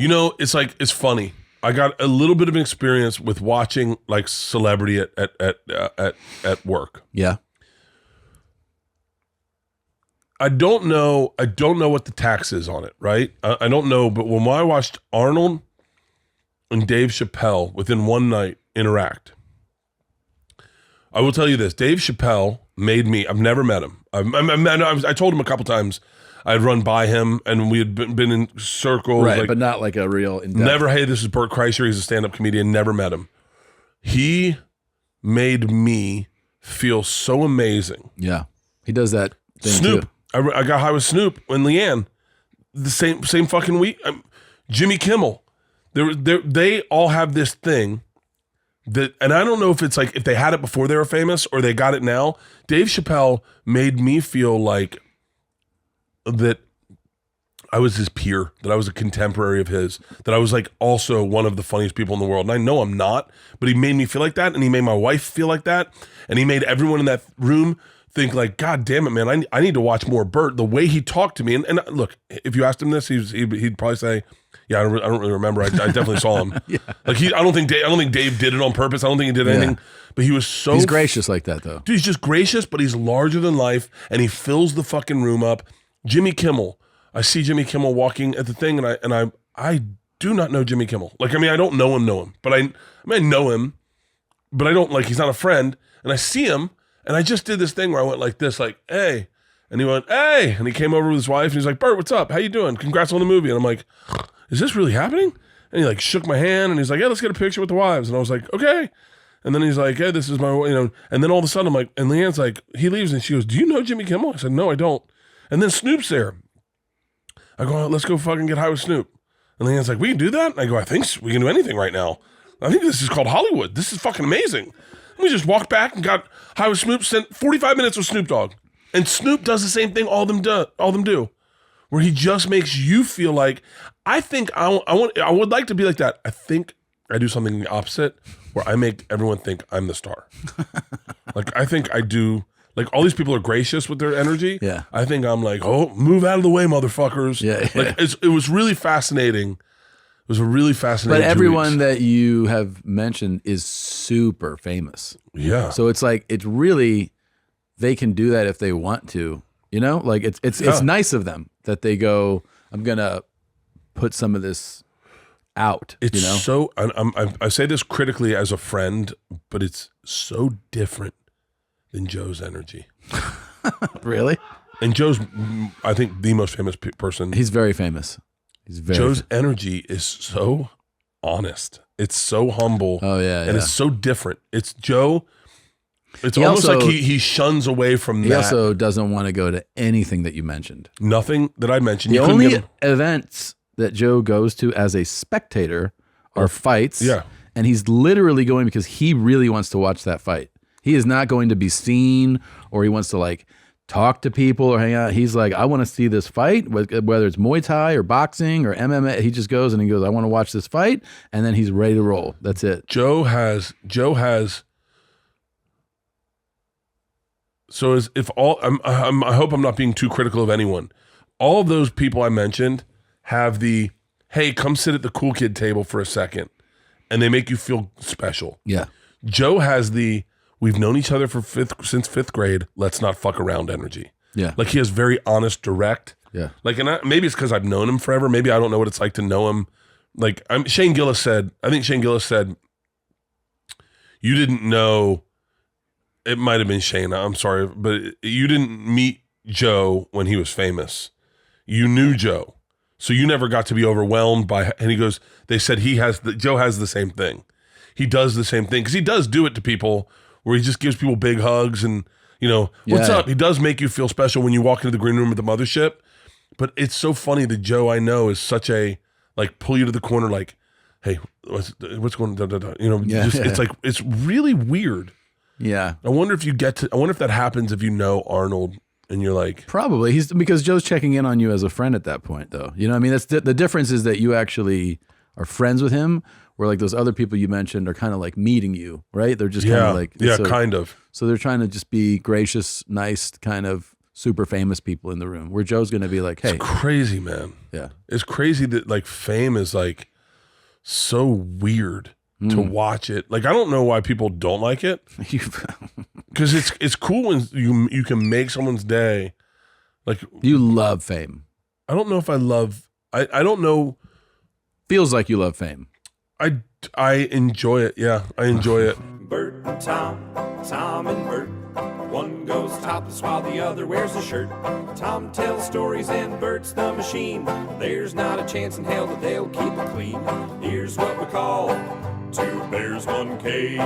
It's funny. I got a little bit of an experience with watching like celebrity at work. Yeah. I don't know what the tax is on it, right? I don't know, but when I watched Arnold and Dave Chappelle within one night interact, I will tell you this: Dave Chappelle made me. I've never met him. I told him a couple times I'd run by him, and we had been in circles, right? But not like a real. Never. Hey, this is Bert Kreischer. He's a stand-up comedian. Never met him. He made me feel so amazing. Yeah, he does that thing Snoop. too. I got high with Snoop and Leanne the same fucking week. Jimmy Kimmel. They all have this thing that, and I don't know if it's like if they had it before they were famous or they got it now. Dave Chappelle made me feel like that I was his peer, that I was a contemporary of his, that I was like also one of the funniest people in the world. And I know I'm not, but he made me feel like that, and he made my wife feel like that, and he made everyone in that room think like, God damn it, man, I need to watch more Bert. The way he talked to me, and look, if you asked him this, he'd probably say, yeah, I don't really remember. I definitely saw him. Yeah. Like I don't think Dave did it on purpose. I don't think he did anything, but he was so. He's gracious like that though. Dude, he's just gracious, but he's larger than life, and he fills the fucking room up. Jimmy Kimmel, I see Jimmy Kimmel walking at the thing, and I do not know Jimmy Kimmel. Like, I mean, I don't know him, but I know him, but I don't, like, he's not a friend, and I see him. And I just did this thing where I went like this, like, hey. And he went, hey. And he came over with his wife, and he's like, Bert, what's up? How you doing? Congrats on the movie. And I'm like, is this really happening? And he like shook my hand, and he's like, yeah, let's get a picture with the wives. And I was like, okay. And then he's like, hey, this is my, and then all of a sudden I'm like, and Leanne's like, he leaves, and she goes, do you know Jimmy Kimmel? I said, no, I don't. And then Snoop's there. I go, let's go fucking get high with Snoop. And Leanne's like, we can do that? And I go, I think we can do anything right now. I think this is called Hollywood. This is fucking amazing. We just walked back and got high with Snoop, spent 45 minutes with Snoop Dogg. And Snoop does the same thing all of them do, where he just makes you feel like, I think I would like to be like that. I think I do something the opposite, where I make everyone think I'm the star. Like, I think I do, like, all these people are gracious with their energy. Yeah. I think I'm like, oh, move out of the way, motherfuckers. Yeah. Like, it was really fascinating. It was a really fascinating. But everyone that you have mentioned is super famous. Yeah. So it's like, it's really, they can do that if they want to, like it's nice of them that they go, I'm going to put some of this out. It's so, I say this critically as a friend, but it's so different than Joe's energy. Really? And Joe's, I think, the most famous person. He's very famous. Joe's energy is so honest. It's so humble. Oh yeah, and it's so different. It's Joe. It's almost like he shuns away from that. He also doesn't want to go to anything that you mentioned. Nothing that I mentioned. The only events that Joe goes to as a spectator are fights. Yeah, and he's literally going because he really wants to watch that fight. He is not going to be seen, or he wants to like talk to people or hang out. He's like, I want to see this fight, whether it's Muay Thai or boxing or MMA. He just goes and he goes, I want to watch this fight, and then he's ready to roll. That's it. Joe has. So as if all, I hope I'm not being too critical of anyone. All of those people I mentioned have the, hey, come sit at the cool kid table for a second, and they make you feel special. Yeah. Joe has the, we've known each other since fifth grade. Let's not fuck around energy. Yeah. Like, he has very honest, direct. Yeah. Like, and maybe it's because I've known him forever. Maybe I don't know what it's like to know him. Like, Shane Gillis said, you didn't know, it might have been Shane, I'm sorry, but you didn't meet Joe when he was famous. You knew Joe. So you never got to be overwhelmed by, and he goes, they said Joe has the same thing. He does the same thing, because he does do it to people where he just gives people big hugs and, what's up? He does make you feel special when you walk into the green room at the mothership. But it's so funny that Joe, I know, is such a, like, pull you to the corner, like, hey, what's going on? It's like, it's really weird. Yeah. I wonder if that happens if you know Arnold and you're like. Probably. Because Joe's checking in on you as a friend at that point, though. You know what I mean? That's the difference is that you actually are friends with him, where like those other people you mentioned are kind of like meeting you, right? They're just kind of like. Yeah, kind of. So they're trying to just be gracious, nice, kind of super famous people in the room. Where Joe's going to be like, hey, It's crazy, man. yeah, It's crazy that like fame is like so weird to watch it. Like I don't know why people don't like it. Because it's cool when you can make someone's day. Like you love fame. I don't know if I love. I don't know. Feels like you love fame. I enjoy it. Yeah, I enjoy it. Bert and Tom and Bert. One goes topless while the other wears a shirt. Tom tells stories and Bert's the machine. There's not a chance in hell that they'll keep it clean. Here's what we call two bears, one cave.